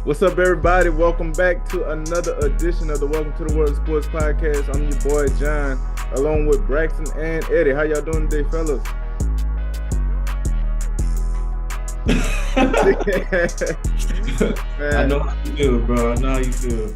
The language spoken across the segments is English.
What's up, everybody? Welcome back to another edition of the Welcome to the World of Sports podcast. I'm your boy John, along with Braxton and Eddie. How y'all doing today, fellas? I Man, know how you feel, bro. I know how you feel.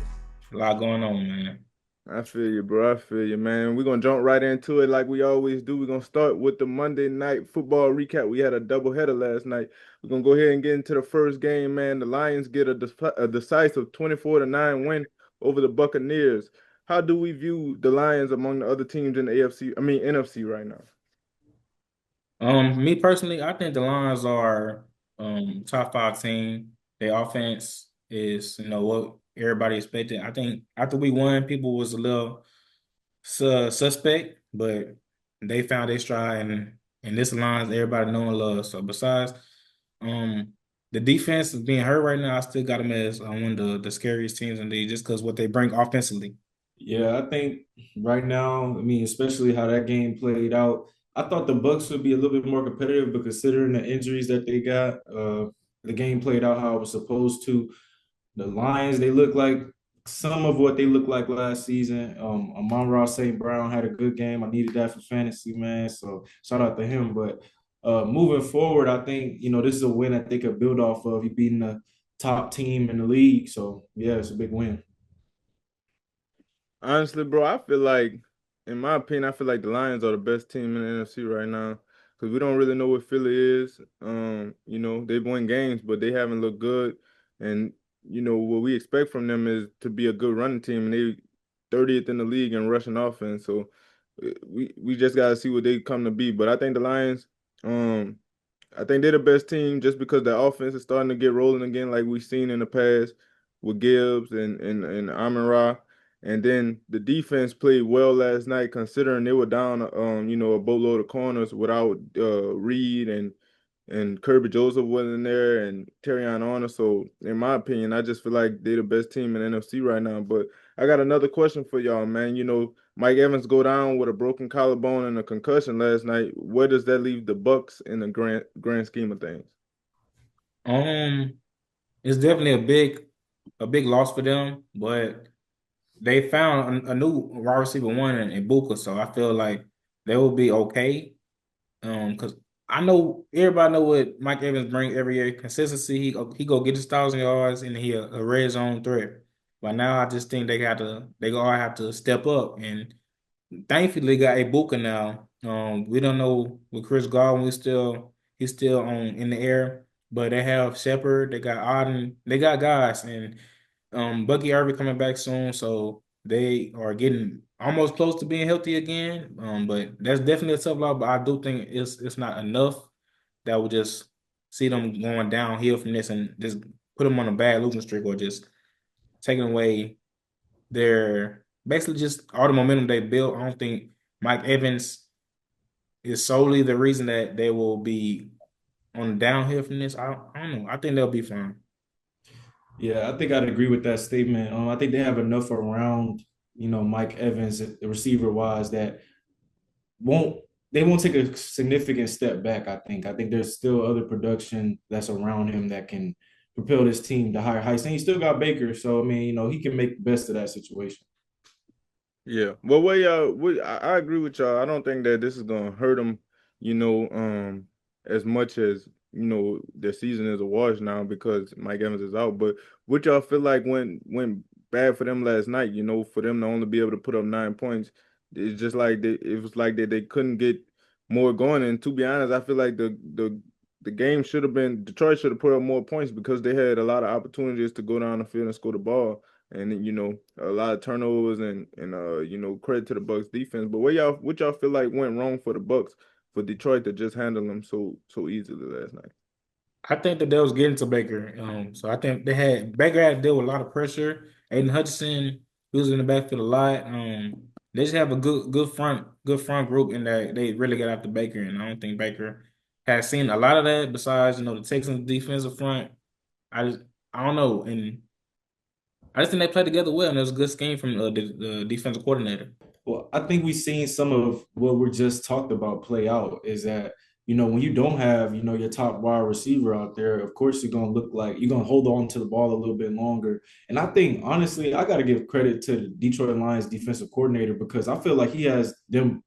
A lot going on, man. I feel you, bro. I feel you, man. We're gonna jump right into it like we always do. We're gonna start with the Monday night football recap. We had a doubleheader last night. We're gonna go ahead and get into the first game, man. The Lions get a decisive 24-9 win over the Buccaneers. How do we view the Lions among the other teams in the NFC right now? Me personally, I think the Lions are top five team. Their offense is, what everybody expected. I think after we won, people was a little suspect, but they found their stride and this Lions everybody know and love. So besides um the defense is being hurt right now, I still got them as one of the scariest teams in the league just because what they bring offensively. Yeah, I think right now, I mean, especially how that game played out, I thought the Bucks would be a little bit more competitive, but considering the injuries that they got, the game played out how it was supposed to. The Lions, they look like some of what they looked like last season. Amon-Ra St. Brown had a good game. I needed that for fantasy, man. So shout out to him. But moving forward, I think, this is a win that they could build off of. You beating the top team in the league. So yeah, it's a big win. Honestly, bro, I feel like, in my opinion, I feel like the Lions are the best team in the NFC right now because we don't really know what Philly is. They've won games, but they haven't looked good. And what we expect from them is to be a good running team, and they 30th in the league in rushing offense. So we just gotta see what they come to be. But I think the Lions, um, I think they're the best team just because their offense is starting to get rolling again, like we've seen in the past with Gibbs and Amon-Ra. And then the defense played well last night, considering they were down, a boatload of corners without Reed and Kirby Joseph wasn't there and Terrion Honor. So in my opinion, I just feel like they're the best team in the NFC right now. But I got another question for y'all, man. Mike Evans go down with a broken collarbone and a concussion last night. Where does that leave the Bucks in the grand scheme of things? Um, it's definitely a big loss for them, but they found a new wide receiver one in Ibuka, so I feel like they will be okay. Because I know everybody know what Mike Evans brings every year: consistency. He go get his 1,000 yards and he a red zone threat. But now I just think they all have to step up, and thankfully they got Ibuka now. We don't know with Chris Godwin. He's still on in the air, but they have Shepard. They got Auden. They got guys, and Bucky Irving coming back soon, so they are getting almost close to being healthy again. But that's definitely a tough lot. But I do think it's not enough that will just see them going downhill from this and just put them on a bad losing streak or just taking away their basically just all the momentum they built. I don't think Mike Evans is solely the reason that they will be on the downhill from this. I don't know. I think they'll be fine. Yeah, I think I'd agree with that statement. I think they have enough around, Mike Evans, the receiver wise, that won't they won't take a significant step back. I think there's still other production that's around him that can propel this team to higher heights. And he still got Baker, so I mean, he can make the best of that situation. Yeah. Well, I agree with y'all. I don't think that this is gonna hurt them, as much as their season is a wash now because Mike Evans is out. But what y'all feel like went bad for them last night? For them to only be able to put up 9 points, it's just like it was like that they couldn't get more going. And to be honest, I feel like the game should have been Detroit should have put up more points because they had a lot of opportunities to go down the field and score the ball and a lot of turnovers and credit to the Bucks defense. But what y'all feel like went wrong for the Bucks for Detroit to just handle them so easily last night? I think that they was getting to Baker. So I think Baker had to deal with a lot of pressure. Aiden Hutchinson, he was in the backfield a lot. They just have a good front group in that they really got after Baker, and I don't think Baker has seen a lot of that. Besides, the Texans defensive front, I just I don't know, and I just think they played together well, and it was a good scheme from the defensive coordinator. Well, I think we've seen some of what we're just talked about play out is that, when you don't have, your top wide receiver out there, of course you're gonna look like you're gonna hold on to the ball a little bit longer. And I think honestly, I gotta give credit to the Detroit Lions defensive coordinator because I feel like he has them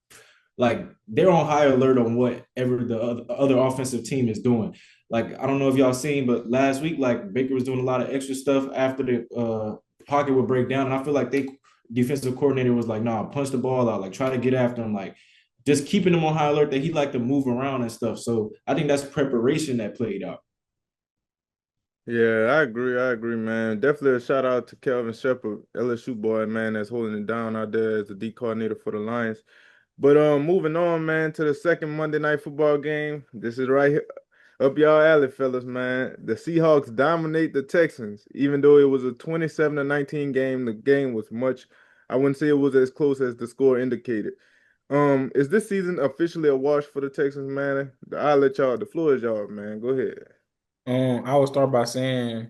like they're on high alert on whatever the other offensive team is doing. Like I don't know if y'all seen, but last week like Baker was doing a lot of extra stuff after the pocket would break down, and I feel like they defensive coordinator was like, "Nah, punch the ball out, like try to get after him, like just keeping him on high alert that he liked to move around and stuff." So I think that's preparation that played out. Yeah, I agree. I agree, man. Definitely a shout out to Kelvin Shepard, LSU boy, man, that's holding it down out there as the D coordinator for the Lions. But moving on, man, to the second Monday night football game. This is right here up y'all alley, fellas, man. The Seahawks dominate the Texans, even though it was a 27-19 game. The game was much, I wouldn't say it was as close as the score indicated. Is this season officially a wash for the Texans, man? I'll let y'all. The floor is y'all, man. Go ahead. I would start by saying,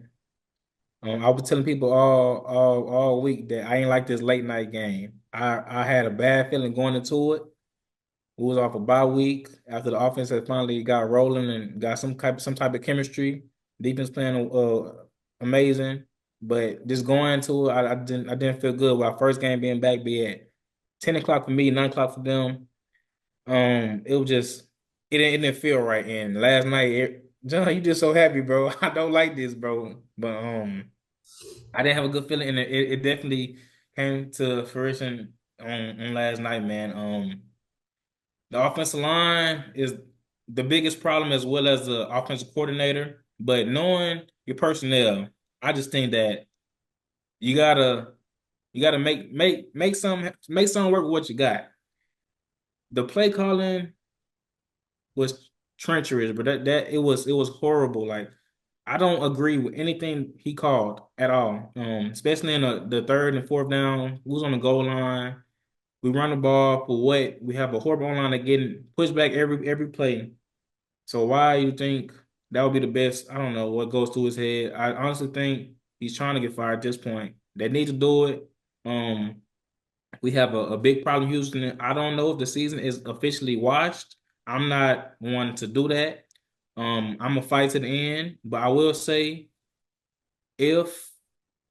I was telling people all week that I ain't like this late night game. I had a bad feeling going into it. We was off a bye week after the offense had finally got rolling and got some type of chemistry. Defense playing amazing, but just going to it, I didn't feel good with our first game being back. Be at 10 o'clock for me, 9 o'clock for them. It was just it didn't feel right. And last night, John, you just so happy, bro. I don't like this, bro. But I didn't have a good feeling, and it definitely came to fruition on last night, man. The offensive line is the biggest problem as well as the offensive coordinator. But knowing your personnel, I just think that you gotta make some work with what you got. The play calling was treacherous, but that it was horrible. Like I don't agree with anything he called at all. Especially in the third and fourth down, who's on the goal line. We run the ball for what? We have a horrible line that getting pushed back every play. So why you think that would be the best? I don't know what goes through his head. I honestly think he's trying to get fired at this point. They need to do it. Um, we have a big problem, Houston. I don't know if the season is officially washed. I'm not one to do that. I'm gonna fight to the end, but I will say if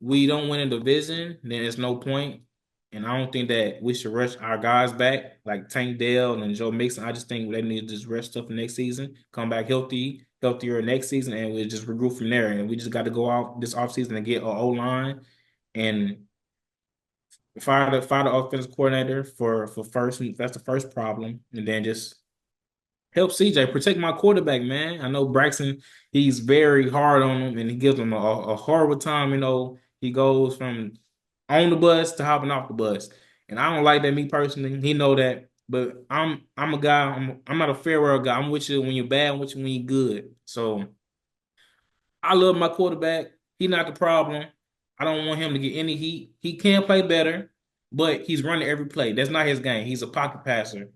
we don't win a division, then it's no point. And I don't think that we should rush our guys back like Tank Dell and Joe Mixon. I just think they need to just rest up for next season, come back healthier next season, and we just regroup from there. And we just got to go out this offseason and get an O line and fire the offensive coordinator for first. That's the first problem, and then just help CJ protect my quarterback, man. I know Braxton, he's very hard on him and he gives him a horrible time. He goes from on the bus to hopping off the bus. And I don't like that, me personally. He know that. But I'm a guy, I'm not a farewell guy. I'm with you when you're bad, I'm with you when you're good. So I love my quarterback. He not the problem. I don't want him to get any heat. He can play better, but he's running every play. That's not his game. He's a pocket passer.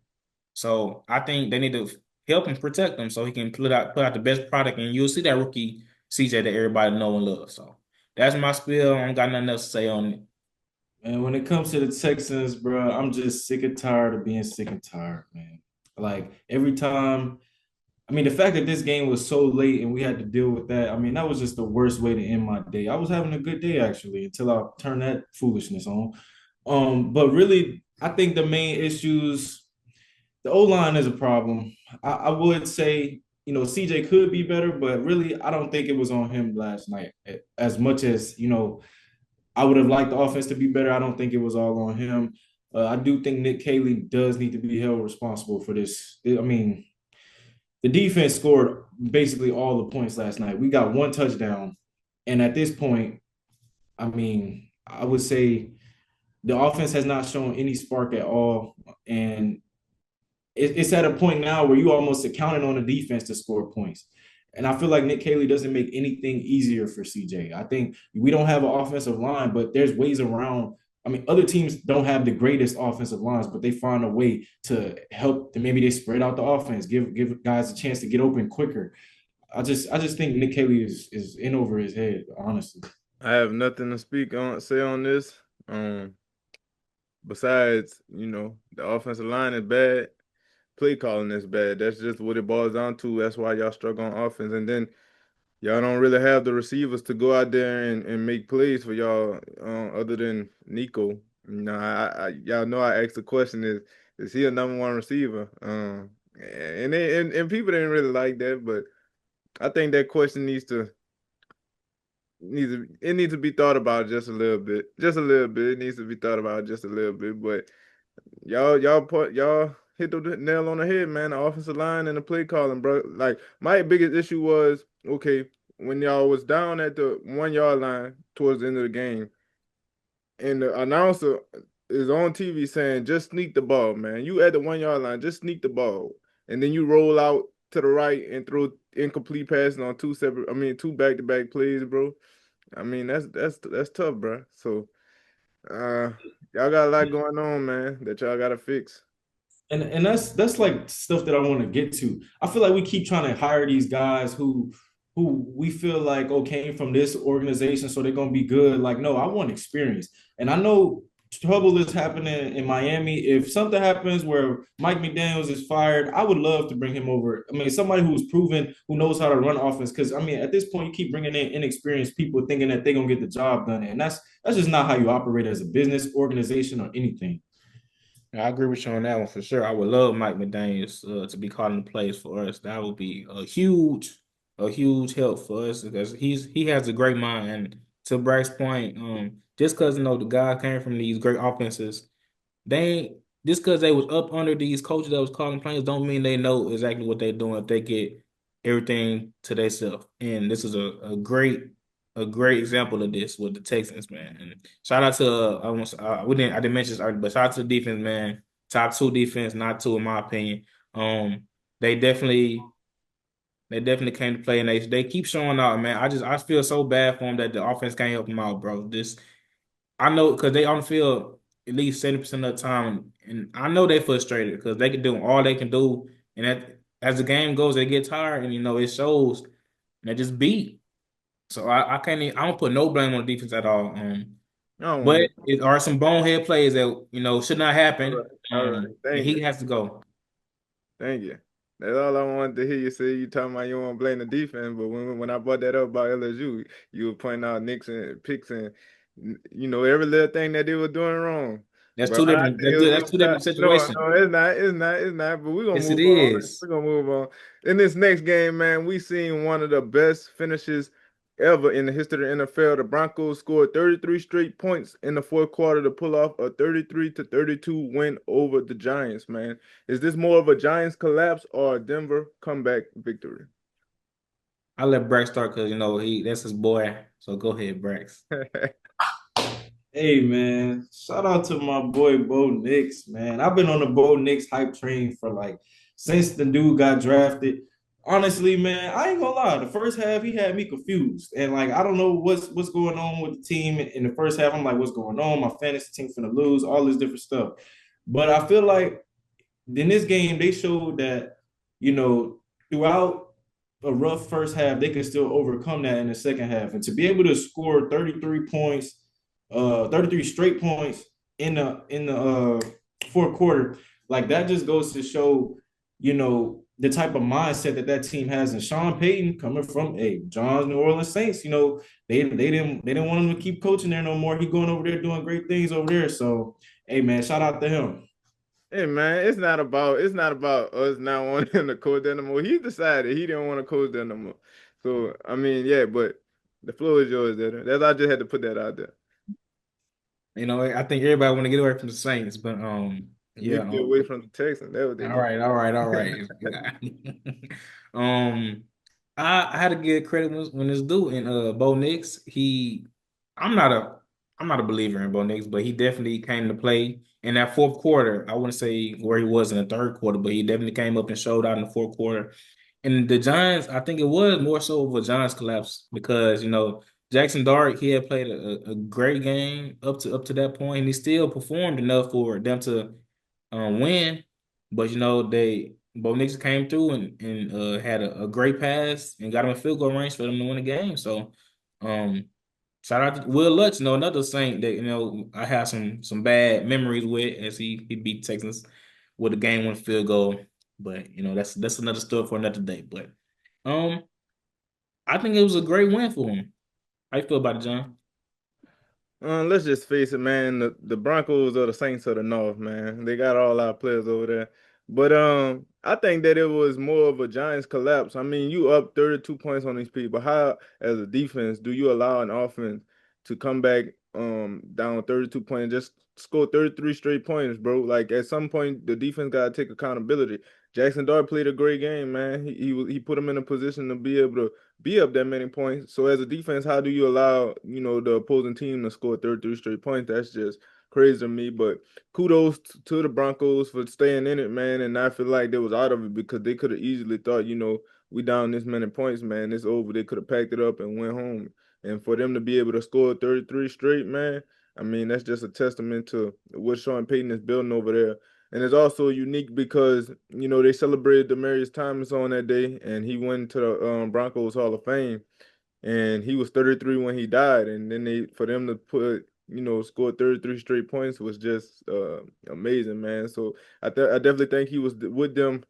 So I think they need to help him protect him so he can put out the best product, and you'll see that rookie CJ that everybody know and love. So that's my spiel. I don't got nothing else to say on it. And when it comes to the Texans, bro, I'm just sick and tired of being sick and tired, man. Like every time, I mean, the fact that this game was so late and we had to deal with that, I mean, that was just the worst way to end my day. I was having a good day actually until I turned that foolishness on. But really, I think the main issues, the O line is a problem. I would say, CJ could be better, but really, I don't think it was on him last night. As much as, I would have liked the offense to be better, I don't think it was all on him. I do think Nick Caley does need to be held responsible for this. I mean, the defense scored basically all the points last night. We got one touchdown. And at this point, I mean, I would say the offense has not shown any spark at all. And it's at a point now where you almost counting on the defense to score points. And I feel like Nick Caley doesn't make anything easier for CJ. I think we don't have an offensive line, but there's ways around. I mean, other teams don't have the greatest offensive lines, but they find a way to help. Maybe they spread out the offense, give guys a chance to get open quicker. I just think Nick Caley is in over his head, honestly. I have nothing to say on this. Besides, the offensive line is bad. play calling is bad. That's just what it boils down to. That's why y'all struggle on offense. And then y'all don't really have the receivers to go out there and make plays for y'all, other than Nico. Y'all know I asked the question, is he a number one receiver? And people didn't really like that, but I think that question needs to be thought about just a little bit. Just a little bit. It needs to be thought about just a little bit. But y'all hit the nail on the head, man. The offensive line and the play calling, bro. Like my biggest issue was, okay, when y'all was down at the 1 yard line towards the end of the game, and the announcer is on TV saying, just sneak the ball, man. You at the 1 yard line, just sneak the ball. And then you roll out to the right and throw incomplete passing on two back-to-back plays, bro. I mean, that's tough, bro. So uh y'all got a lot going on, man, that y'all gotta fix. And that's like stuff that I want to get to. I feel like we keep trying to hire these guys who we feel like came from this organization, so they're gonna be good. Like, no, I want experience, and I know trouble is happening in Miami. If something happens where Mike McDaniels is fired, I would love to bring him over. I mean, somebody who's proven, who knows how to run offense. Because I mean, at this point, you keep bringing in inexperienced people thinking that they're gonna get the job done, and that's just not how you operate as a business organization or anything. I agree with you on that one for sure. I would love Mike McDaniels to be calling the plays for us. That would be a huge help for us because he has a great mind. And to Bryce's point, just because the guy came from these great offenses, they ain't just because they was up under these coaches that was calling plays don't mean they know exactly what they're doing if they get everything to themselves. And this is a great example of this with the Texans, man. And shout out to I didn't mention this earlier, but shout out to the defense, man. Top two defense, not two in my opinion. Um, they definitely came to play and they keep showing out, man. I feel so bad for them that the offense can't help them out, bro. This I know because they on the field at least 70% of the time, and I know they frustrated because they can do all they can do, and as the game goes, they get tired, and it shows. And they just beat. So I can't I don't put no blame on the defense at all. I don't want But to. it are some bonehead plays that should not All right, happen. all right. And Thank he you. has to go. Thank you. That's all I wanted to hear you say. You talking about you want to blame the defense, but when I brought that up about LSU, you were pointing out nicks and picks and every little thing that they were doing wrong. That's But two my different. thing is That's two different no, situations. no, it's not, it's not. But we're gonna Yes, it move on. is. We're gonna move on. In this next game, man, we seen one of the best finishes ever in the history of the NFL. The Broncos scored 33 straight points in the fourth quarter to pull off a 33-32 win over the Giants, man. Is this more of a Giants collapse or a Denver comeback victory? I let Brax start because that's his boy. So go ahead, Brax. Hey man, shout out to my boy Bo Nix, man. I've been on the Bo Nix hype train for like since the dude got drafted. Honestly, man, I ain't gonna lie. The first half he had me confused, and like I don't know what's going on with the team in the first half. I'm like, what's going on? My fantasy team finna lose, all this different stuff. But I feel like in this game they showed that throughout a rough first half they can still overcome that in the second half, and to be able to score 33 points 33 straight points in the fourth quarter. Like that just goes to show, the type of mindset that team has. And Sean Payton coming from John's New Orleans Saints, they didn't want him to keep coaching there no more. He going over there doing great things over there. So, hey man, shout out to him. Hey man, it's not about us not wanting him to coach there no more. He decided he didn't want to coach there no more. So I mean, yeah, but the floor is yours, there. That's I just had to put that out there. I think everybody want to get away from the Saints, but You need yeah. to get away from the Texans. That's what they All need. right, all right, all right. um, I had to give credit when it's due, and Bo Nix, I'm not a I'm not a believer in Bo Nix, but he definitely came to play in that fourth quarter. I wouldn't say where he was in the third quarter, but he definitely came up and showed out in the fourth quarter. And the Giants, I think it was more so of a Giants collapse because Jackson Dart, he had played a great game up to that point, and he still performed enough for them to win. But they Bo Nix came through and had a great pass and got him a field goal range for them to win the game. So um shout out to Will Lutz, another Saint that I have some bad memories with as he beat Texans with a game winning field goal. But that's another story for another day. But um, I think it was a great win for him. How you feel about it, John? Let's just face it, man. The Broncos are the Saints of the North, man. They got all our players over there. But I think that it was more of a Giants collapse. I mean, you up 32 points on these people. How, as a defense, do you allow an offense to come back down 32 points and just score 33 straight points, bro? Like at some point, the defense gotta take accountability. Jackson Dart played a great game, man. He put him in a position to be able to be up that many points. So as a defense, how do you allow, the opposing team to score 33 straight points? That's just crazy to me. But kudos to the Broncos for staying in it, man, and I feel like they was out of it because they could have easily thought, we down this many points, man, it's over. They could have packed it up and went home. And for them to be able to score 33 straight, man, I mean, that's just a testament to what Sean Payton is building over there. And it's also unique because, they celebrated Demarius Thomas on that day, and he went to the Broncos Hall of Fame. And he was 33 when he died. And then for them to put, score 33 straight points was just amazing, man. So I definitely think he was with them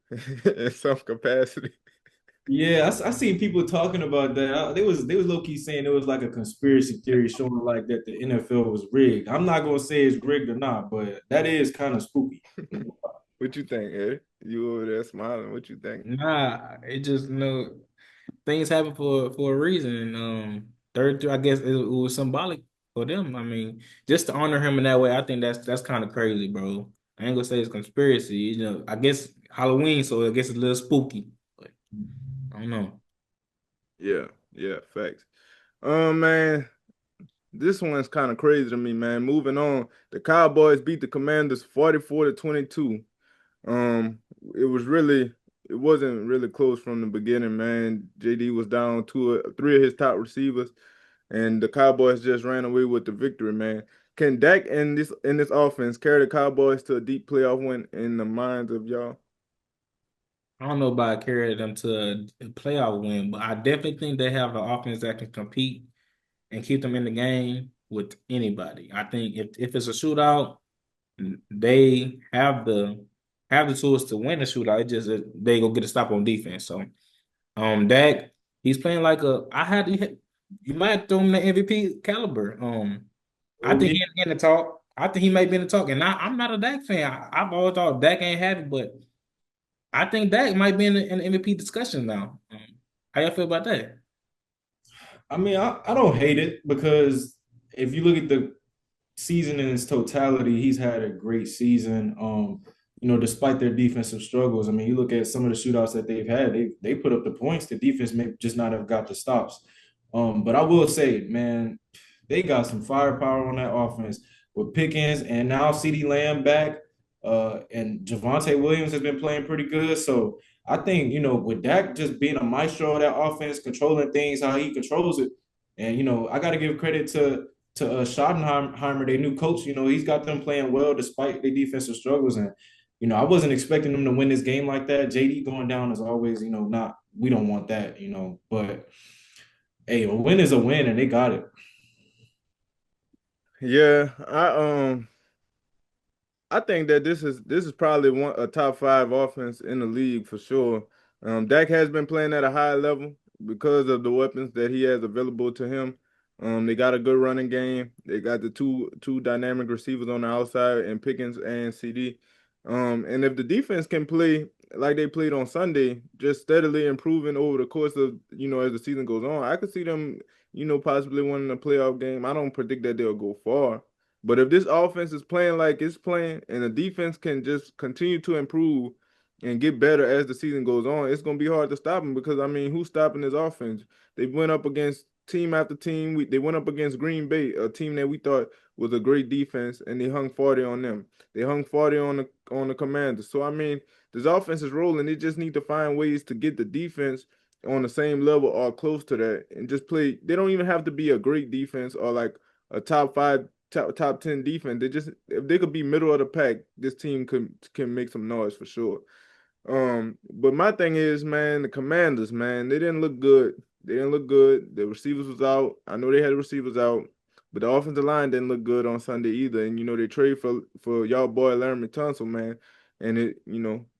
in some capacity. Yeah, I seen people talking about that. They was low key saying it was like a conspiracy theory showing like that the NFL was rigged. I'm not gonna say it's rigged or not, but that is kind of spooky. What you think, Ed? You over there smiling. What you think? Nah, it just things happen for a reason. 32, I guess it was symbolic for them. I mean, just to honor him in that way, I think that's kind of crazy, bro. I ain't gonna say it's conspiracy. I guess Halloween, so I guess it's a little spooky. But I don't know. Yeah, yeah, facts. Man, this one's kind of crazy to me, man. Moving on, the Cowboys beat the Commanders 44-22. Um, it was really, it wasn't really close from the beginning, man. JD was down three of his top receivers, and the Cowboys just ran away with the victory, man. Can Dak in this offense carry the Cowboys to a deep playoff win in the minds of y'all? I don't know about carrying them to a playoff win, but I definitely think they have an offense that can compete and keep them in the game with anybody. I think if it's a shootout, they have the tools to win the shootout. It just they go get a stop on defense. So Dak, he's playing like you might throw him the MVP caliber. I Oh think yeah. he in the talk. I think he may be in the talk. And I'm not a Dak fan. I've always thought Dak ain't happy, but I think Dak might be in the MVP discussion now. How y'all feel about that? I mean, I don't hate it because if you look at the season in its totality, he's had a great season. Despite their defensive struggles, I mean, you look at some of the shootouts that they've had, they put up the points. The defense may just not have got the stops. But I will say, man, they got some firepower on that offense with Pickens and now CeeDee Lamb back. And Javonte Williams has been playing pretty good. So I think, with Dak just being a maestro of that offense, controlling things how he controls it. And, I got to give credit to Schottenheimer, their new coach. He's got them playing well despite their defensive struggles. And, I wasn't expecting them to win this game like that. JD going down is always, not, we don't want that, but hey, a win is a win and they got it. Yeah, I think that this is probably a top five offense in the league for sure. Dak has been playing at a high level because of the weapons that he has available to him. They got a good running game. They got the two dynamic receivers on the outside and Pickens and CD. And if the defense can play like they played on Sunday, just steadily improving over the course of, as the season goes on, I could see them, possibly winning a playoff game. I don't predict that they'll go far. But if this offense is playing like it's playing and the defense can just continue to improve and get better as the season goes on, it's going to be hard to stop them because, I mean, who's stopping this offense? They went up against team after team. They went up against Green Bay, a team that we thought was a great defense, and they hung 40 on them. They hung 40 on the Commanders. So, I mean, this offense is rolling. They just need to find ways to get the defense on the same level or close to that and just play. They don't even have to be a great defense or like a top five top 10 defense. They just if they could be middle of the pack, this team can make some noise for sure. But my thing is, man, the Commanders, man, they didn't look good. They didn't look good. The receivers was out. I know they had the receivers out, but the offensive line didn't look good on Sunday either. And they trade for y'all boy Larry Tunsil, man. and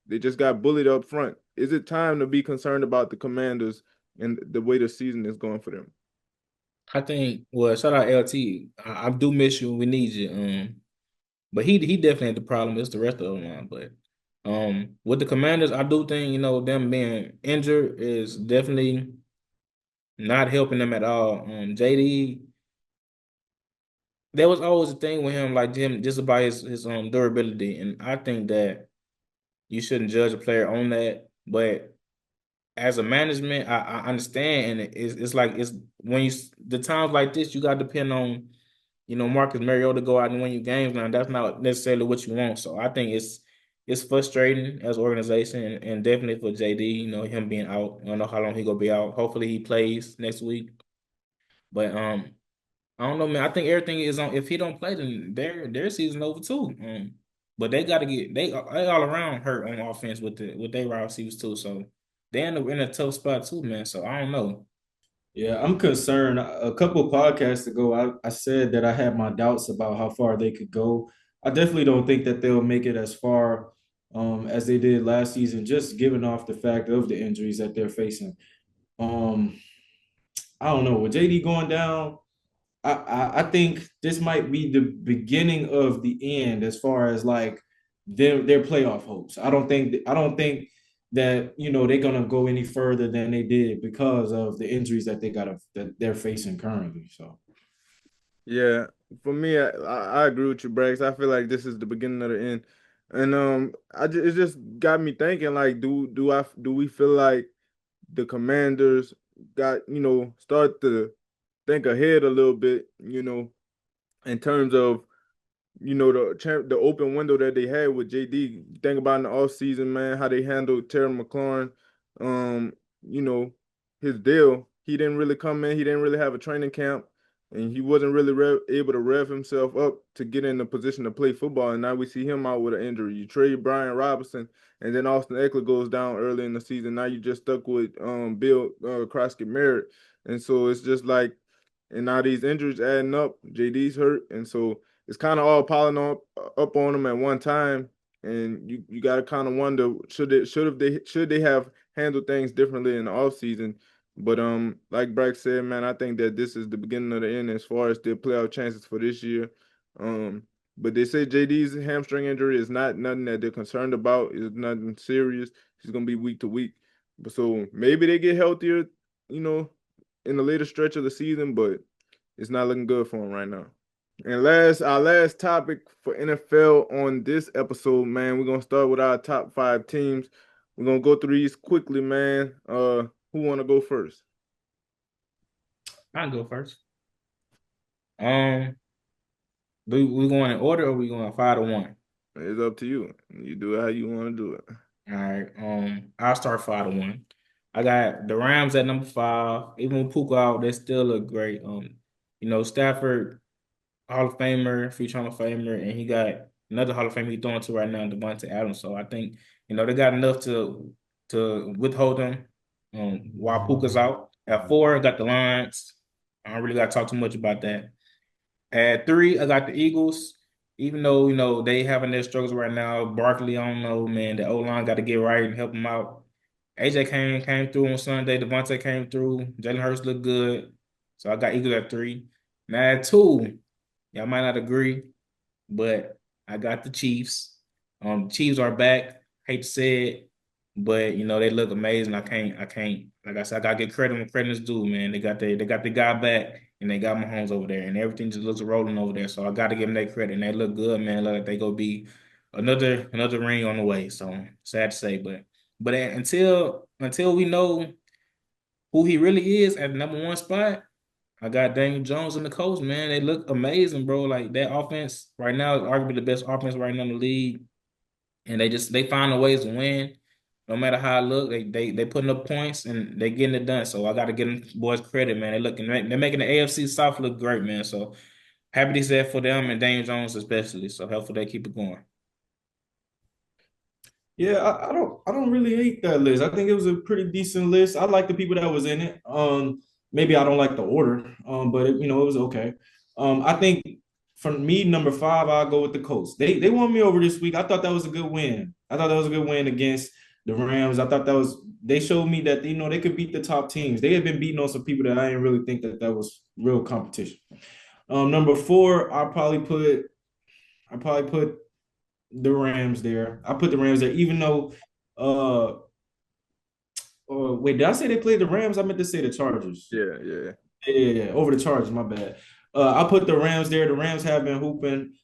they just got bullied up front. Is it time to be concerned about the Commanders and the way the season is going for them? I think. Well, shout out LT. I do miss you. We need you. But he definitely had the problem. It's the rest of them, but with the Commanders, I do think them being injured is definitely not helping them at all. JD, there was always a thing with him, like Jim, just about his durability, and I think that you shouldn't judge a player on that. But as a management, I understand, and it's like it's when the times like this, you got to depend on Marcus Mariota go out and win you games. Now that's not necessarily what you want. So I think it's frustrating as an organization, and definitely for JD. Him being out. I don't know how long he gonna be out. Hopefully he plays next week. But I don't know, man. I think everything is on. If he don't play, then their season over too. But they got to get they all around hurt on offense with their wide receivers too. So they in a tough spot too, man. So I don't know. Yeah, I'm concerned. A couple of podcasts ago, I said that I had my doubts about how far they could go. I definitely don't think that they'll make it as far as they did last season, just given off the fact of the injuries that they're facing. Um, I don't know. With JD going down, I think this might be the beginning of the end as far as like their playoff hopes. I don't think that they're gonna go any further than they did because of the injuries that they're facing currently. So Yeah, for me, I agree with you, Brax. I feel like this is the beginning of the end, and it just got me thinking. Like, do we feel like the Commanders got start to think ahead a little bit, in terms of the open window that they had with JD. Think about in the offseason, man, how they handled Terry McLaurin. Um, you know, his deal. He didn't really come in, he didn't really have a training camp, and he wasn't really able to rev himself up to get in the position to play football. And now we see him out with an injury. You trade Brian Robinson, and then Austin Eckler goes down early in the season. Now you just stuck with Bill Krosky Merritt. And so it's just like, and now these injuries adding up. JD's hurt, and so it's kind of all piling up on them at one time, and you got to kind of wonder should they have handled things differently in the offseason. But like Brack said, man, I think that this is the beginning of the end as far as their playoff chances for this year. Um, but they say JD's hamstring injury is not nothing that they're concerned about. It's nothing serious. He's gonna be week to week. But so maybe they get healthier, you know, in the later stretch of the season, but it's not looking good for him right now. And our last topic for NFL on this episode, man, we're gonna start with our top 5 teams. We're gonna go through these quickly, man. Who wanna go first? I can go first. Um, we going in order or we going 5-1? It's up to you. You do it how you want to do it. All right. I'll start 5-1. I got the Rams at number 5. Even with Puka out, they still look great. Stafford, Hall of Famer, future Hall of Famer, and he got another Hall of Famer he's throwing to right now, Devontae Adams. So I think they got enough to withhold him while Puka's out. At 4, I got the Lions. I don't really got to talk too much about that. At 3, I got the Eagles. Even though, they having their struggles right now. Barkley, I don't know, man. The O-line got to get right and help them out. AJ came through on Sunday. Devontae came through. Jalen Hurts looked good. So I got Eagles at 3. Now at 2, y'all might not agree, but I got the Chiefs. Chiefs are back. Hate to say it, but they look amazing. I can't. Like I said, I gotta get credit when credit is due, man. They got the guy back, and they got Mahomes over there, and everything just looks rolling over there. So I got to give them that credit, and they look good, man. Look like they go be another ring on the way. So sad to say, but until we know who he really is at the number 1 spot, I got Daniel Jones and the Colts, man. They look amazing, bro. Like that offense right now is arguably the best offense right now in the league, and they find a ways to win. No matter how it look, they putting up points and they getting it done. So I got to give them boys credit, man. They're making the AFC South look great, man. So happy to say for them and Daniel Jones especially. So hopefully they keep it going. yeah, I don't really hate that list. I think it was a pretty decent list. I like the people that was in it. Maybe I don't like the order, but it was okay. I think for me, number 5, I'll go with the Colts. They won me over this week. I thought that was a good win. I thought that was a good win against the Rams. I thought they showed me that they could beat the top teams. They had been beating on some people that I didn't really think that was real competition. Number 4, I probably put the Rams there. I put the Rams there, even though wait, did I say they played the Rams? I meant to say the Chargers. Yeah. Yeah, over the Chargers, my bad. I put the Rams there. The Rams have been hooping.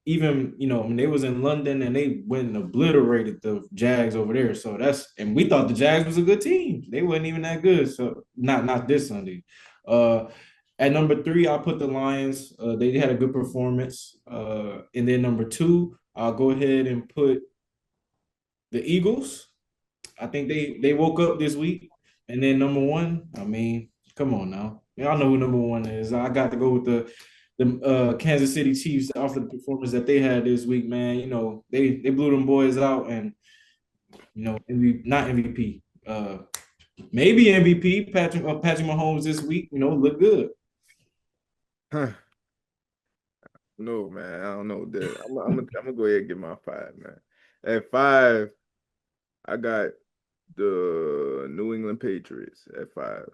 Even when they was in London and they went and obliterated the Jags over there. So and we thought the Jags was a good team. They wasn't even that good. So not this Sunday. At number 3, I put the Lions. They had a good performance. And then number 2, I'll go ahead and put the Eagles. I think they woke up this week. And then number 1, I mean, come on now. Y'all know who number 1 is. I got to go with the Kansas City Chiefs after the performance that they had this week, man. They blew them boys out, and not MVP. Maybe MVP. Patrick Mahomes this week, look good. Huh. No, man, I don't know that. I'm gonna go ahead and get my 5, man. At 5, I got the New England Patriots at 5.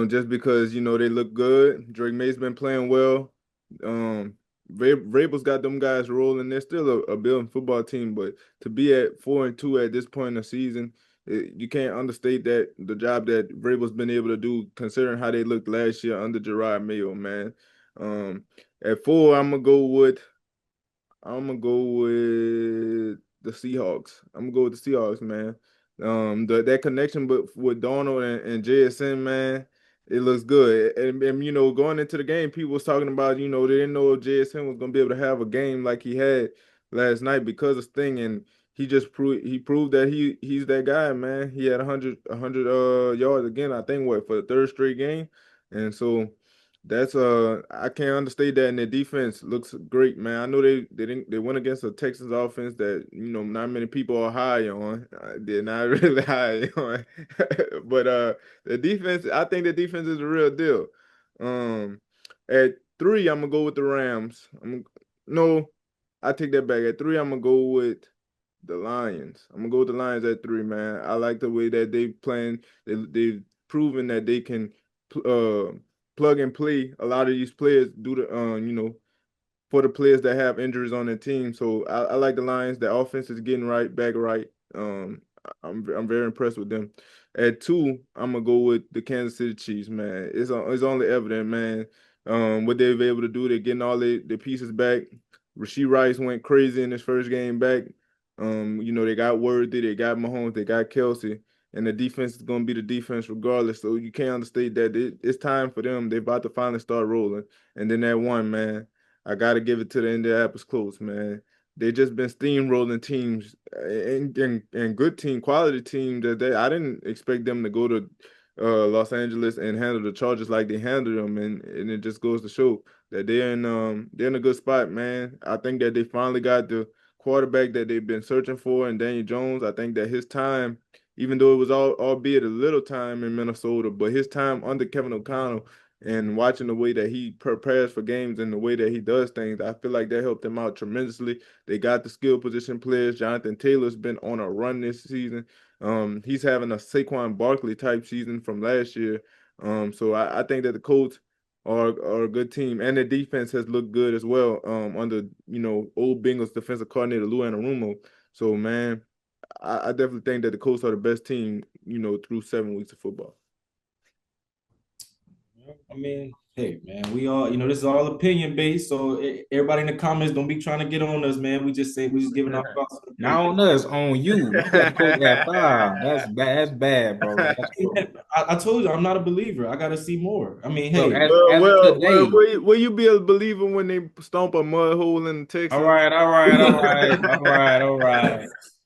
Just because they look good. Drake May's been playing well. Vrabel's got them guys rolling. They're still a building football team, but to be at 4-2 at this point in the season, you can't understate the job that Vrabel's been able to do, considering how they looked last year under Gerard Mayo, man. At 4, I'm gonna go with the Seahawks. I'm gonna go with the Seahawks, man. That connection with Donald and JSN, man, it looks good. And going into the game, people was talking about, they didn't know if JSN was gonna be able to have a game like he had last night because of Sting, and he proved that he's that guy, man. He had 100 yards again, I think, for the 3rd straight game. And so that's I can't understate that, and their defense looks great, man. I know they went against a Texans offense that not many people are high on. They're not really high on, but the defense, I think the defense is a real deal. At 3, I'm gonna go with the Rams. No, I take that back. At 3, I'm gonna go with the Lions. I'm gonna go with the Lions at 3, man. I like the way that they playing. They've proven that they can plug and play a lot of these players due to for the players that have injuries on their team. So I like the Lions. The offense is getting back right. I'm very impressed with them. At 2, I'm gonna go with the Kansas City Chiefs, man. It's only evident, man. What they've been able to do, they're getting all the pieces back. Rashee Rice went crazy in his first game back. They got Worthy, they got Mahomes, they got Kelsey. And the defense is going to be the defense regardless. So you can't understate that. It's time for them. They're about to finally start rolling. And then that one, man, I got to give it to the Indianapolis Colts, man. They just been steamrolling teams and good team, quality teams. I didn't expect them to go to Los Angeles and handle the Chargers like they handled them. And it just goes to show that they're in a good spot, man. I think that they finally got the quarterback that they've been searching for, and Daniel Jones. I think that his time, even though it was albeit a little time in Minnesota, but his time under Kevin O'Connell and watching the way that he prepares for games and the way that he does things, I feel like that helped him out tremendously. They got the skill position players. Jonathan Taylor's been on a run this season. He's having a Saquon Barkley type season from last year. So I think that the Colts are a good team, and their defense has looked good as well under old Bengals defensive coordinator Lou Anarumo. So man, I definitely think that the Colts are the best team, through 7 weeks of football. I mean, hey, man, we all, this is all opinion based. So everybody in the comments, don't be trying to get on us, man. We just giving our thoughts. Not on us, on you. You got to put that 5. That's bad. That's bad, bro. I told you, I'm not a believer. I got to see more. I mean, Look, hey. Will you be a believer when they stomp a mud hole in the Texas? All right.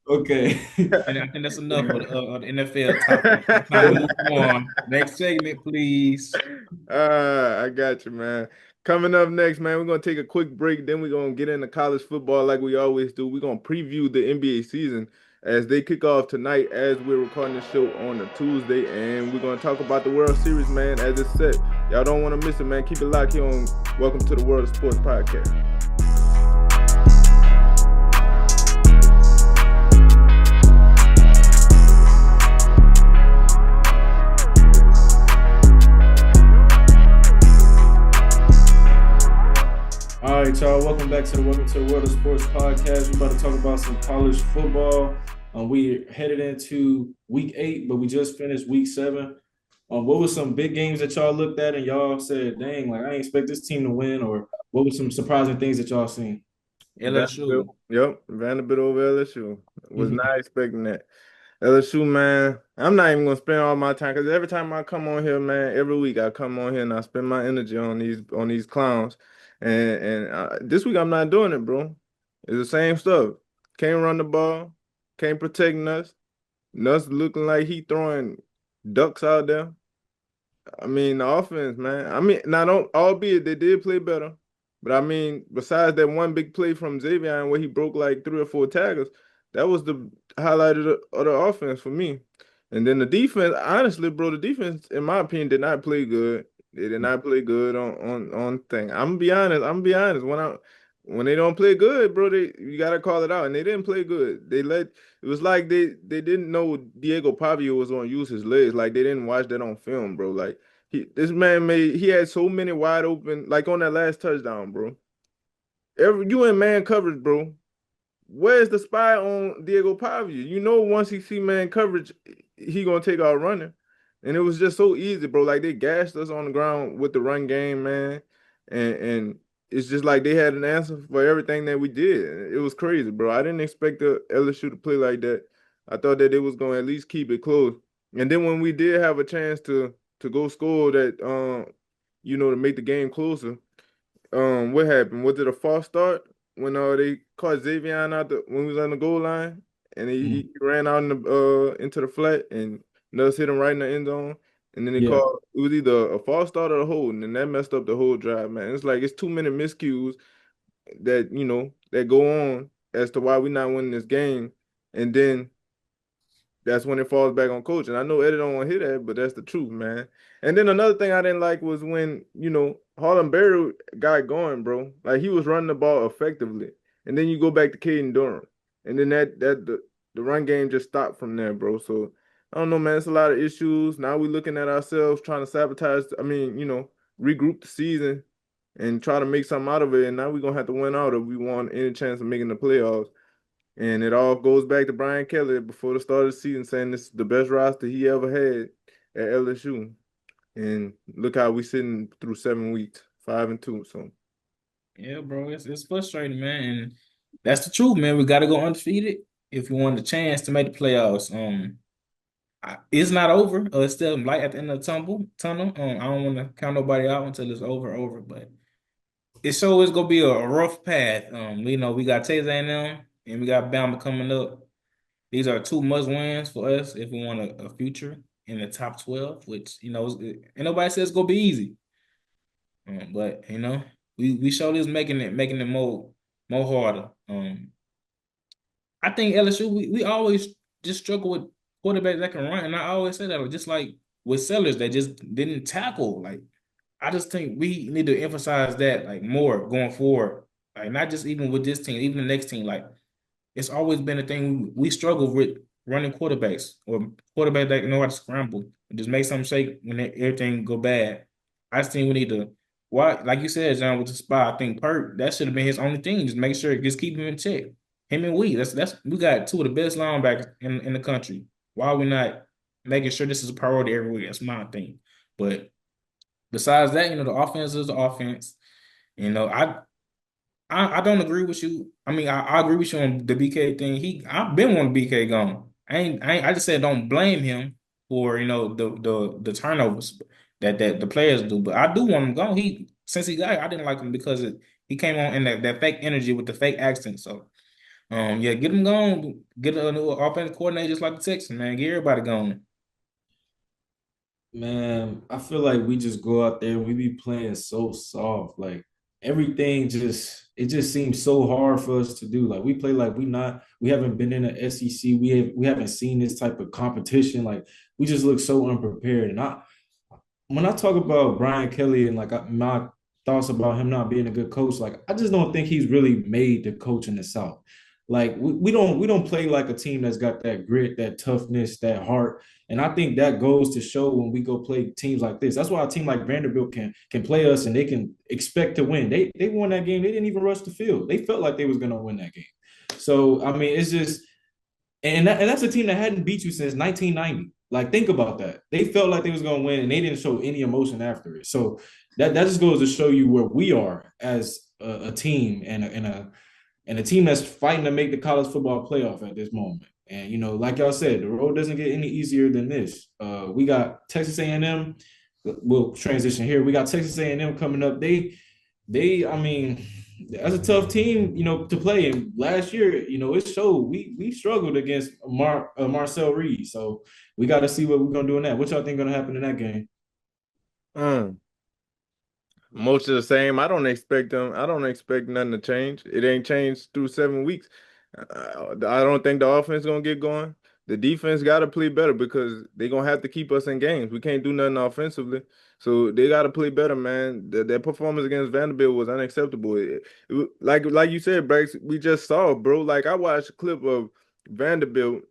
Okay. And I think that's enough of the NFL topic. Time to move on. Next segment, please. I got you, man. Coming up next, man, we're going to take a quick break. Then we're going to get into college football like we always do. We're going to preview the NBA season as they kick off tonight as we're recording the show on a Tuesday. And we're going to talk about the World Series, man, as it's set. Y'all don't want to miss it, man. Keep it locked here on Welcome to the World of Sports podcast. welcome back to the Welcome to the World of Sports podcast. We're about to talk about some college football. We're headed into week 8, but we just finished week 7. What were some big games that y'all looked at and y'all said, dang, like I didn't expect this team to win, or what were some surprising things that y'all seen? LSU. Vanderbilt. Yep, Vanderbilt over LSU. Was not expecting that. LSU, man. I'm not even gonna spend all my time because every time I come on here, man, every week I come on here and I spend my energy on these clowns. And this week I'm not doing it, bro. It's the same stuff. Can't run the ball, can't protect us. Nuts looking like he throwing ducks out there. I mean, the offense, man. I mean, not on, albeit they did play better, but I mean, besides that one big play from Xavier where he broke like 3 or 4 tackles, that was the highlight of the offense for me. And then the defense, honestly, bro, the defense, in my opinion, did not play good. They did not play good on thing. I'm gonna be honest. I'm gonna be honest. When they don't play good, bro, you gotta call it out. And they didn't play good. It was like they didn't know Diego Pavio was gonna use his legs. Like they didn't watch that on film, bro. Like this man he had so many wide open, like on that last touchdown, bro. You in man coverage, bro. Where's the spy on Diego Pavia? You know, once he see man coverage, he gonna take out running. And it was just so easy, bro. Like they gashed us on the ground with the run game, man. And it's just like they had an answer for everything that we did. It was crazy, bro. I didn't expect the LSU to play like that. I thought that they was gonna at least keep it close. And then when we did have a chance to go score that to make the game closer, what happened? Was it a false start when they caught Xavier out when he was on the goal line and he ran out into the flat and Nuss hit him right in the end zone, and then they Yeah. called it was either a false start or a hold, and then that messed up the whole drive, man. It's like it's too many miscues that go on as to why we're not winning this game, and then that's when it falls back on coach. And I know Eddie don't want to hear that, but that's the truth, man. And then another thing I didn't like was when, Harlem Berry got going, bro. Like he was running the ball effectively. And then you go back to Caden Durham. And then the run game just stopped from there, bro. So I don't know, man. It's a lot of issues. Now we're looking at ourselves trying to sabotage, regroup the season and try to make something out of it. And now we're gonna have to win out if we want any chance of making the playoffs. And it all goes back to Brian Kelly before the start of the season saying this is the best roster he ever had at LSU. And look how we sitting through 7 weeks, 5-2. So Yeah, bro, it's frustrating, man. And that's the truth, man. We got to go undefeated if we want the chance to make the playoffs. It's not over. It's still light at the end of the tunnel. I don't want to count nobody out until it's over. But it's sure it's gonna be a rough path. We got Texas A&M and we got Bama coming up. These are 2 must wins for us if we want a future in the top 12, which and nobody says it's gonna be easy. But we showed this making it more harder. I think LSU we always just struggle with quarterbacks that can run, and I always say that just like with Sellers that just didn't tackle. Like I just think we need to emphasize that like more going forward. Like not just even with this team, even the next team. Like it's always been a thing we struggle with running quarterbacks or quarterbacks that know how to scramble and just make something shake when everything go bad. I just think we need to why, like you said, John, with the spot. I think Perk that should have been his only thing. Just make sure just keep him in check. Him and that's we got 2 of the best linebackers in the country. Why are we not making sure this is a priority every week? That's my thing. But besides that, the offense is the offense. I don't agree with you. I mean, I agree with you on the BK thing. I've been wanting BK gone. I just said don't blame him for the turnovers that the players do, but I do want him gone. Since he got, I didn't like him because he came on in that fake energy with the fake accent. So yeah, get him gone. Get a new offensive coordinator just like the Texans, man. Get everybody gone. Man, I feel like we just go out there and we be playing so soft. Like everything just seems so hard for us to do. Like we play like we haven't been in the SEC. We haven't seen this type of competition. Like we just look so unprepared. And when I talk about Brian Kelly and like my thoughts about him not being a good coach, like I just don't think he's really made to coach in the South. Like we don't play like a team that's got that grit, that toughness, that heart. And I think that goes to show when we go play teams like this. That's why a team like Vanderbilt can play us and they can expect to win. They won that game. They didn't even rush the field. They felt like they was gonna win that game. So I mean, it's just and that's a team that hadn't beat you since 1990. Like, think about that. They felt like they was gonna win, and they didn't show any emotion after it. So that just goes to show you where we are as a team and a team that's fighting to make the college football playoff at this moment. And like y'all said, the road doesn't get any easier than this. We got Texas A&M. We'll transition here. We got Texas A&M coming up. I mean, that's a tough team, to play. And last year, it showed we struggled against Marcel Reed. So we got to see what we're gonna do in that. What y'all think gonna happen in that game? Um, Most of the same. I don't expect them. I don't expect nothing to change. It ain't changed through 7 weeks. I don't think the offense gonna get going. The defense got to play better because they gonna have to keep us in games. We can't do nothing offensively, so they got to play better, man. Their performance against Vanderbilt was unacceptable. Like you said, Breaks. We just saw, bro. Like I watched a clip of Vanderbilt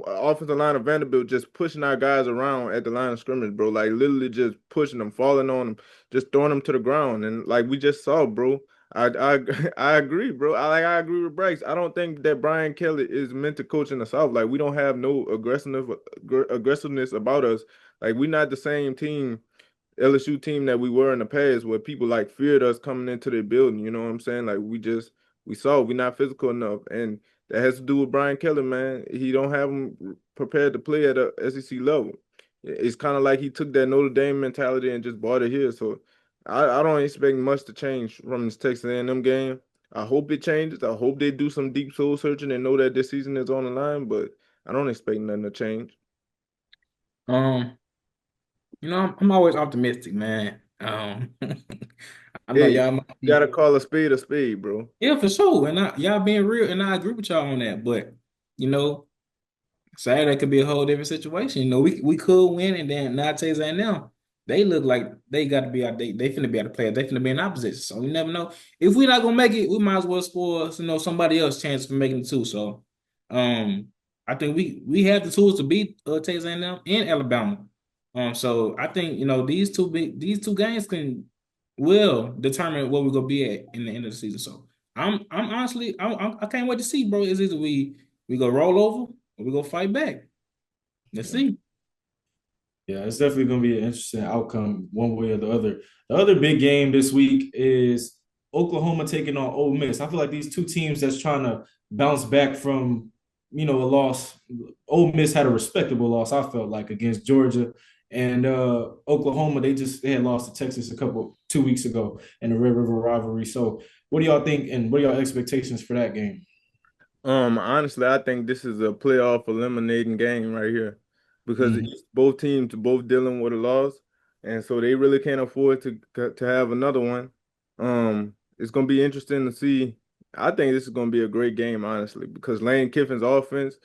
offensive line of Vanderbilt just pushing our guys around at the line of scrimmage, bro. Like literally just pushing them, falling on them, just throwing them to the ground. And like we just saw, bro. I I agree, bro. I agree with Bryce. I don't think that Brian Kelly is meant to coach in the South. Like we don't have no aggressiveness about us. Like we're not the same team LSU team that we were in the past where people like feared us coming into their building. You know what I'm saying? Like we saw we're not physical enough. And that has to do with Brian Kelly, man. He don't have them prepared to play at a SEC level. It's kind of like he took that Notre Dame mentality and just brought it here. So I don't expect much to change from this Texas A&M game. I hope it changes. I hope they do some deep soul searching and know that this season is on the line, but I don't expect nothing to change. Um, I'm always optimistic, man. I know Hey, you y'all might gotta be, call a spade, bro. yeah, for sure. And y'all being real, and I agree with y'all on that. But you know, Saturday could be a whole different situation. We could win, and then Nates and them, they look like they got to be out. They finna be out of play. They finna be in opposition. So we never know. If we not gonna make it, we might as well spoil somebody else chance for making it too. So, um, I think we have the tools to beat Texas A&M and Alabama. So I think these two games will determine where we're gonna be at in the end of the season. So I'm honestly I can't wait to see, bro. Is either we go roll over or we go fight back. Let's Yeah. see. Yeah, it's definitely going to be an interesting outcome one way or the other. The other big game this week is Oklahoma taking on Ole Miss. I feel like these two teams that's trying to bounce back from, a loss. Ole Miss had a respectable loss, I felt like, against Georgia. And Oklahoma, they had lost to Texas 2 weeks ago in the Red River rivalry. So what do y'all think and what are y'all expectations for that game? Honestly, I think this is a playoff eliminating game right here because Mhm. both teams are both dealing with a loss, and so they really can't afford to have another one. It's gonna be interesting to see. I think this is gonna be a great game, honestly, because Lane Kiffin's offense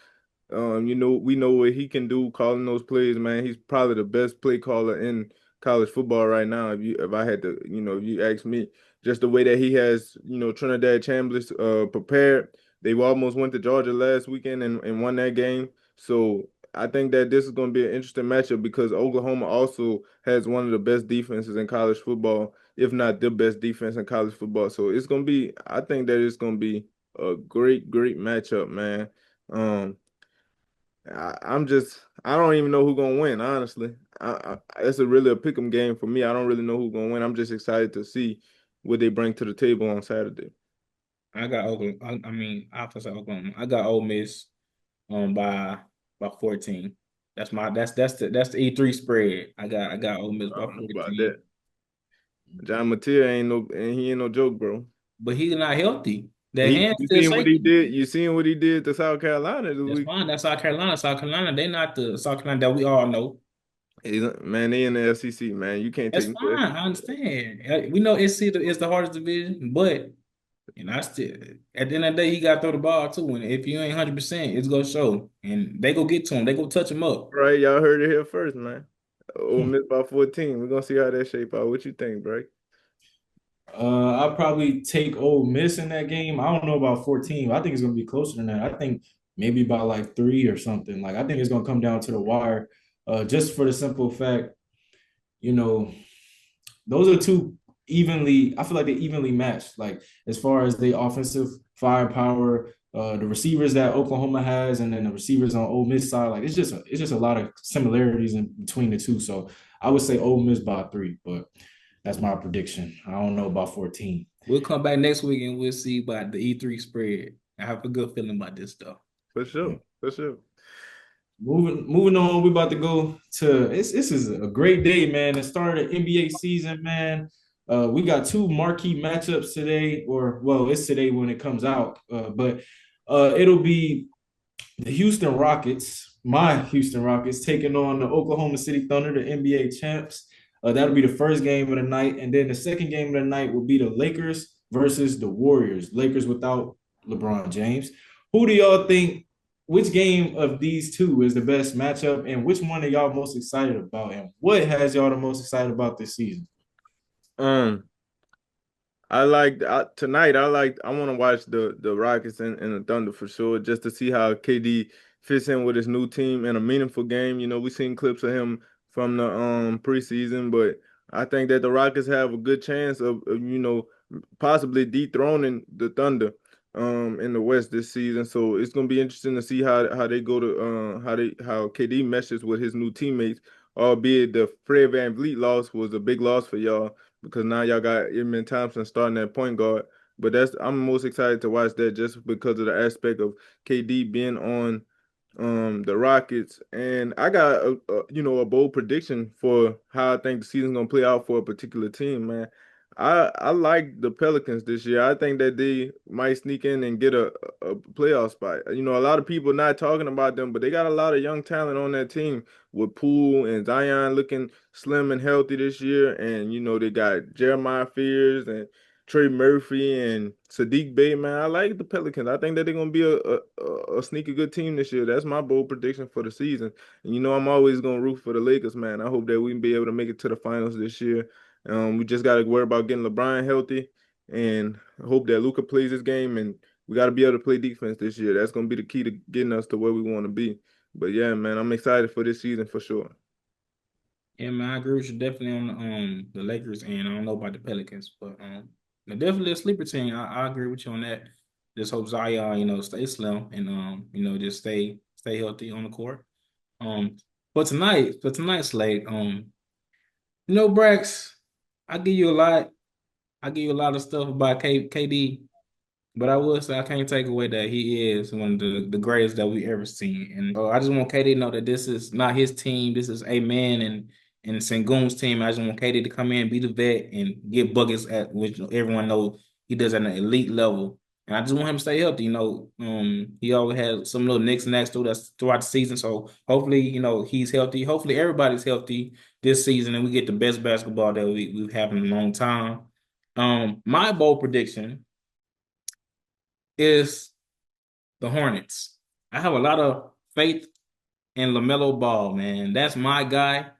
we know what he can do calling those plays, man. He's probably the best play caller in college football right now. If I had to, if you ask me, just the way that he has, Trinidad Chambliss prepared. They almost went to Georgia last weekend and won that game. So I think that this is going to be an interesting matchup because Oklahoma also has one of the best defenses in college football, if not the best defense in college football. So I think that it's going to be a great, great matchup, man. Um, I don't even know who's gonna win, honestly. It's a really a pick 'em game for me. I don't really know who's gonna win. I'm just excited to see what they bring to the table on Saturday. I got Oklahoma. I mean, I have to say Oklahoma. I got Ole Miss by 14. That's the E3 spread. I got Ole Miss I by don't know about 14. that. John Mateer ain't no joke, bro. But he's not healthy. That hand You still seen what he shaking. did? You seen what he did to South Carolina this That's week? fine. That's South Carolina. South Carolina, they not the South Carolina that we all know. Man, they in the SEC, man. You can't That's take the fine. I SEC. understand. We know SC is the hardest division, but I still at the end of the day, he got to throw the ball too. And if you ain't 100%, it's gonna show. And they go get to him. They go touch him up. Right, y'all heard it here first, man. Ole Miss by 14. We're gonna see how that shape out. What you think, bro? I'll probably take Ole Miss in that game. I don't know about 14. I think it's gonna be closer than that. I think maybe by like 3 or something. Like I think it's gonna come down to the wire. Just for the simple fact, you know, those are two evenly. I feel like they evenly matched. Like as far as the offensive firepower, the receivers that Oklahoma has, and then the receivers on Ole Miss side. Like it's just a lot of similarities in between the two. So I would say Ole Miss by 3, but that's my prediction. I don't know about 14. We'll come back next week and we'll see about the E3 spread. I have a good feeling about this stuff. For sure. For sure. Moving on, we about to go to this is a great day, man. The start of the NBA season, man. We got two marquee matchups today, or well, it's today when it comes out. But it'll be the Houston Rockets, my Houston Rockets, taking on the Oklahoma City Thunder, the NBA champs. That'll be the first game of the night, and then the second game of the night will be the Lakers versus the Warriors. Lakers without LeBron James. Who do y'all think? Which game of these two is the best matchup, and which one are y'all most excited about, and what has y'all the most excited about this season? Um, tonight. I want to watch the Rockets and the Thunder for sure, just to see how KD fits in with his new team in a meaningful game. You know, we seen clips of him from the preseason, but I think that the Rockets have a good chance of possibly dethroning the Thunder in the West this season. So it's gonna be interesting to see how they go to how KD meshes with his new teammates. Albeit the Fred VanVleet loss was a big loss for y'all because now y'all got Edmond Thompson starting at point guard. But I'm most excited to watch that just because of the aspect of KD being on the Rockets. And I got a bold prediction for how I think the season's gonna play out for a particular team, man. I like the Pelicans this year. I think that they might sneak in and get a playoff spot. You know, a lot of people not talking about them, but they got a lot of young talent on that team with Poole and Zion looking slim and healthy this year. And, you know, they got Jeremiah Fears and Trey Murphy and Sadiq Bey, man. I like the Pelicans. I think that they're gonna be a sneaky good team this year. That's my bold prediction for the season. And you know, I'm always gonna root for the Lakers, man. I hope that we can be able to make it to the finals this year. We just gotta worry about getting LeBron healthy and hope that Luka plays his game. And we gotta be able to play defense this year. That's gonna be the key to getting us to where we want to be. But yeah, man, I'm excited for this season for sure. Yeah, man, I agree with you definitely on the Lakers, and I don't know about the Pelicans, but they're definitely a sleeper team. I agree with you on that. Just hope Zion, stay slim and just stay healthy on the court. Um, for tonight's slate, Brax, I give you a lot. I give you a lot of stuff about KD. But I will say I can't take away that he is one of the greatest that we ever seen. And I just want KD to know that this is not his team. This is a man and Sengun's team. I just want KD to come in, be the vet, and get buckets at which everyone knows he does at an elite level. And I just want him to stay healthy. He always had some little nicks and knacks throughout the season. So hopefully, he's healthy. Hopefully everybody's healthy this season and we get the best basketball that we've had in a long time. My bold prediction is the Hornets. I have a lot of faith in LaMelo Ball, man. That's my guy.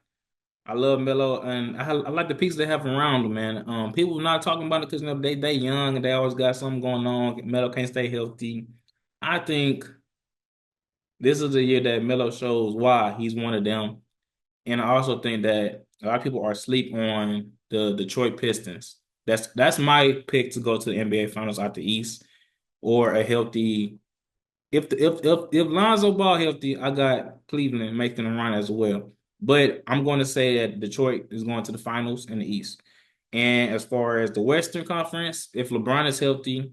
I love Melo, and I like the pieces they have around him, man. People not talking about it because they young and they always got something going on. Melo can't stay healthy. I think this is the year that Melo shows why he's one of them, and I also think that a lot of people are asleep on the Detroit Pistons. That's my pick to go to the NBA Finals out the East or a healthy. If Lonzo Ball healthy, I got Cleveland making a run as well. But I'm going to say that Detroit is going to the finals in the East. And as far as the Western Conference, if LeBron is healthy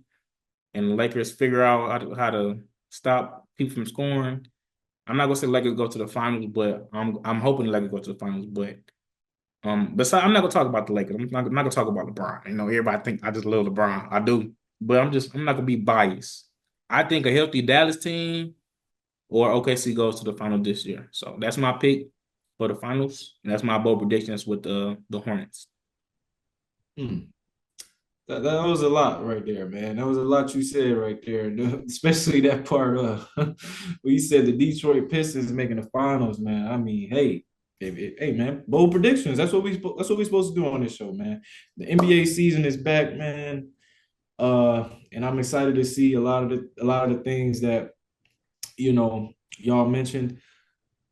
and the Lakers figure out how to stop people from scoring, I'm not gonna say Lakers go to the finals, but I'm hoping the Lakers go to the finals. But besides, I'm not gonna talk about the Lakers. I'm not gonna talk about LeBron. Everybody think I just love LeBron. I do, but I'm not gonna be biased. I think a healthy Dallas team or OKC goes to the final this year. So that's my pick for the finals. And that's my bold predictions with the Hornets. Hmm. That was a lot right there, man. That was a lot you said right there, especially that part where you said the Detroit Pistons making the finals, man. I mean, hey. Hey man, bold predictions. That's what we supposed to do on this show, man. The NBA season is back, man. And I'm excited to see a lot of the things that you know y'all mentioned.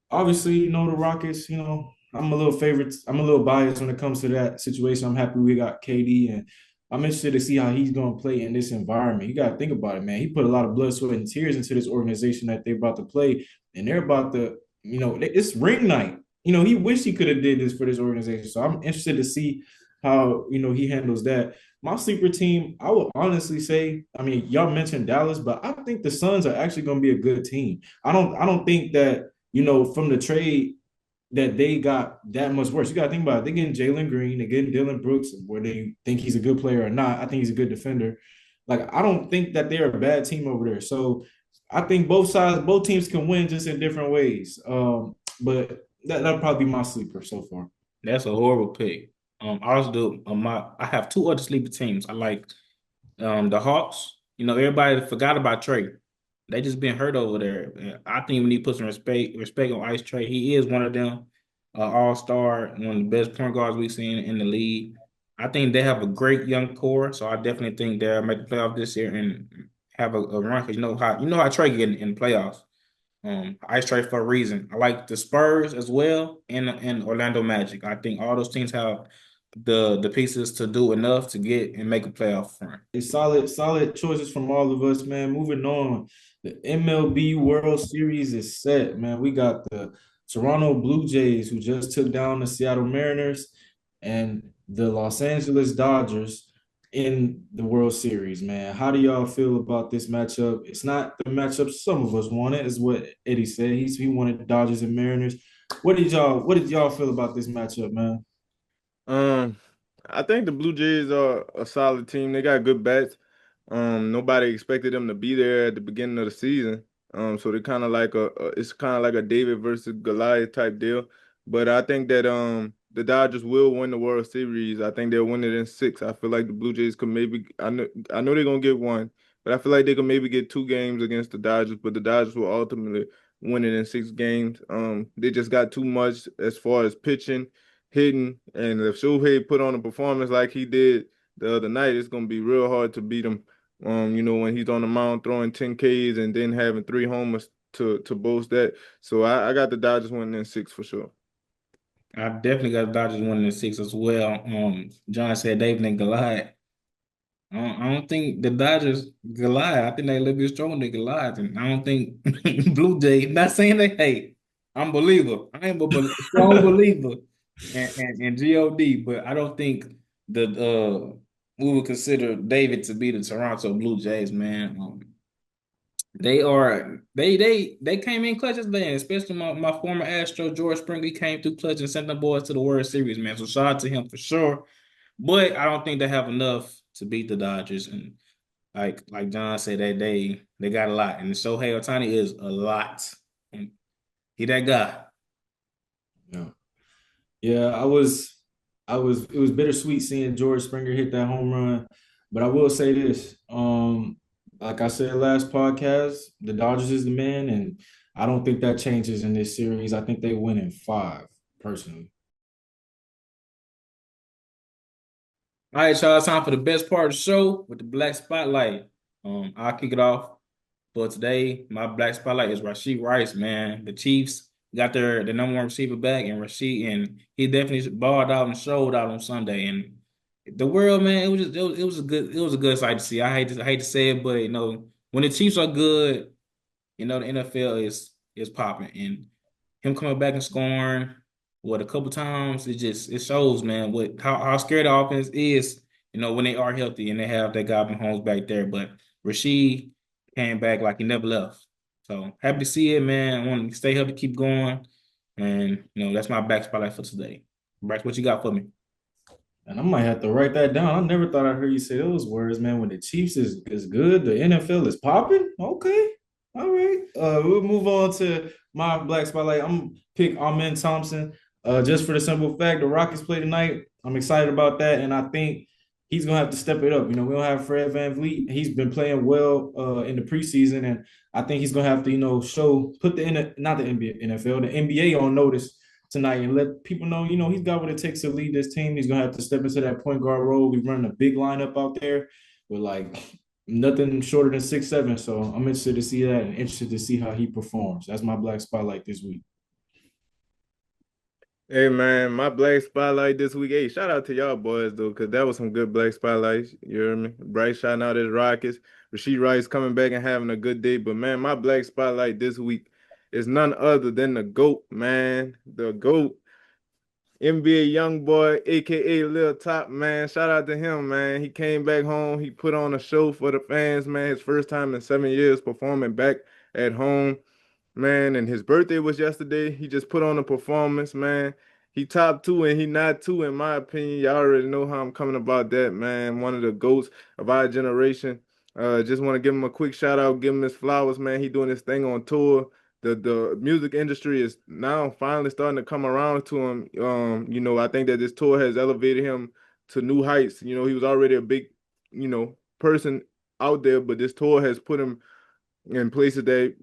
Obviously, the Rockets, I'm a little biased when it comes to that situation. I'm happy we got KD, and I'm interested to see how he's going to play in this environment. You got to think about it, man. He put a lot of blood, sweat, and tears into this organization that they're about to play, and they're about to, it's ring night. He wished he could have did this for this organization. So I'm interested to see how, he handles that. My sleeper team, I would honestly say, I mean, y'all mentioned Dallas, but I think the Suns are actually going to be a good team. I don't think that from the trade that they got that much worse. You got to think about it. They're getting Jalen Green, they're getting Dylan Brooks, whether you think he's a good player or not. I think he's a good defender. Like, I don't think that they're a bad team over there. So I think both teams can win just in different ways. But that'll probably be my sleeper so far. That's a horrible pick. I also do I have two other sleeper teams. I like the Hawks. Everybody forgot about Trey. They just been hurt over there. And I think we need to put some respect on Ice Trey. He is one of them, all-star, one of the best point guards we've seen in the league. I think they have a great young core, so I definitely think they'll make the playoff this year and have a run. Because you know how Trey get in the playoffs. Ice Trey for a reason. I like the Spurs as well and Orlando Magic. I think all those teams have the pieces to do enough to get and make a playoff run. It's solid choices from all of us, man. Moving on, the MLB World Series is set, man. We got the Toronto Blue Jays who just took down the Seattle Mariners and the Los Angeles Dodgers in the World Series, man. How do y'all feel about this matchup? It's not the matchup some of us wanted, is what Eddie said. He wanted the Dodgers and Mariners. What did y'all feel about this matchup, man? Um, I think the Blue Jays are a solid team. They got good bats. Nobody expected them to be there at the beginning of the season. So they're kind of like it's kind of like a David versus Goliath type deal. But I think that the Dodgers will win the World Series. I think they'll win it in six. I feel like the Blue Jays could maybe I know they're gonna get one, but I feel like they could maybe get two games against the Dodgers, but the Dodgers will ultimately win it in six games. They just got too much as far as pitching, hitting, and if Shohei put on a performance like he did the other night, it's gonna be real hard to beat him. When he's on the mound throwing 10 Ks and then having three homers to boast that. So I got the Dodgers winning in six for sure. I definitely got the Dodgers winning in six as well. John said David and Goliath. I don't think the Dodgers Goliath. I think they a little bit stronger than Goliath, and I don't think Blue Jays. Not saying they hate. I'm a believer. I am a strong believer in God, but I don't think the we would consider David to be the Toronto Blue Jays, man. They came in clutch yesterday, and especially my former Astro George Springer. He came through clutch and sent the boys to the World Series, man. So shout out to him for sure. But I don't think they have enough to beat the Dodgers. And like John said, they got a lot. And Shohei Ohtani is a lot. And he that guy. Yeah. Yeah, it was bittersweet seeing George Springer hit that home run. But I will say this. Like I said last podcast, the Dodgers is the man, and I don't think that changes in this series. I think they win in five, personally. All right, y'all. It's time for the best part of the show with the Black Spotlight. I'll kick it off. For today, my Black Spotlight is Rashid Rice, man. The Chiefs got the number one receiver back, and he definitely balled out and showed out on Sunday. And the world, man, it was a good sight to see. I hate to say it, but when the Chiefs are good, the NFL is popping, and him coming back and scoring a couple times, it shows, man, what how scared the offense is, when they are healthy and they have that guy Mahomes back there. But Rasheed came back like he never left. So happy to see it, man. I want to stay healthy, keep going. And that's my back spotlight for today. Bryce, what you got for me? And I might have to write that down. I never thought I heard you say those words, man. When the Chiefs is good, the NFL is popping. Okay. All right. We'll move on to my black spotlight. I'm pick Amen Thompson. Just for the simple fact the Rockets play tonight. I'm excited about that. And I think he's gonna have to step it up. We don't have Fred Van Vliet. He's been playing well in the preseason, and I think he's gonna have to, put not the NBA, NFL, the NBA on notice tonight and let people know, he's got what it takes to lead this team. He's gonna have to step into that point guard role. We run a big lineup out there with like nothing shorter than 6'7". So I'm interested to see that and interested to see how he performs. That's my black spotlight this week. Hey man, my black spotlight this week. Hey, shout out to y'all boys though, cause that was some good black spotlights. You hear me? Bryce shouting out his Rockets. Rasheed Rice coming back and having a good day. But man, my black spotlight this week is none other than the GOAT, man. The GOAT. NBA young boy, aka Lil Top, man. Shout out to him, man. He came back home. He put on a show for the fans, man. His first time in 7 years performing back at home, man. And his birthday was yesterday. He just put on a performance, man. He top two and he not two, in my opinion. Y'all already know how I'm coming about that, man. One of the GOATs of our generation. Just want to give him a quick shout out, give him his flowers, man. He doing his thing on tour. The music industry is now finally starting to come around to him. I think that this tour has elevated him to new heights. He was already a big, person out there, but this tour has put him in places that,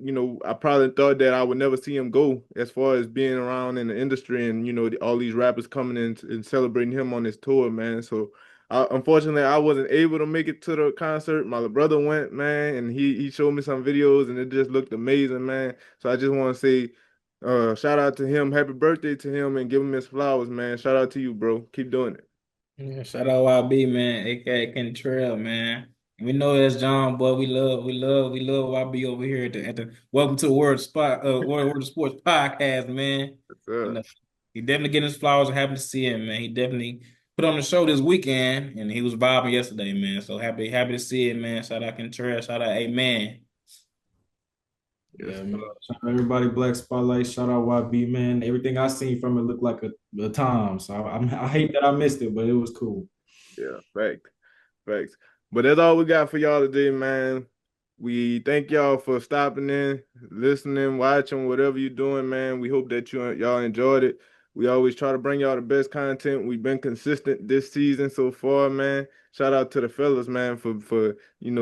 I probably thought that I would never see him go as far as being around in the industry and, all these rappers coming in and celebrating him on this tour, man. So unfortunately, I wasn't able to make it to the concert. My little brother went, man, and he showed me some videos and it just looked amazing, man. So I just want to say shout out to him. Happy birthday to him and give him his flowers, man. Shout out to you, bro. Keep doing it. Yeah, shout out YB, man, aka Kenny Trail, man. We know that's John, but we love YB over here at the Welcome to the World of Sports podcast, man. What's You up? know, he definitely getting his flowers and happy to see him, man. He definitely put on the show this weekend, and he was vibing yesterday, man. So happy to see it, man. Shout out Kenny Trail, shout out Amen. Yes, Yeah, sir. man. Shout out everybody, Black Spotlight. Shout out YB, man. Everything I seen from it looked like a time. So I hate that I missed it, but it was cool. Yeah, fact. Facts. But that's all we got for y'all today, man. We thank y'all for stopping in, listening, watching, whatever you're doing, man. We hope that y'all enjoyed it. We always try to bring y'all the best content. We've been consistent this season so far, man. Shout out to the fellas, man, for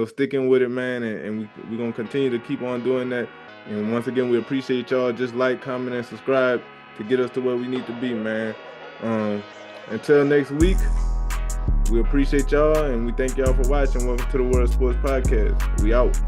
sticking with it, man. And we're gonna continue to keep on doing that. And once again, we appreciate y'all. Just like, comment, and subscribe to get us to where we need to be, man. Until next week. We appreciate y'all and we thank y'all for watching. Welcome to the World Sports Podcast. We out.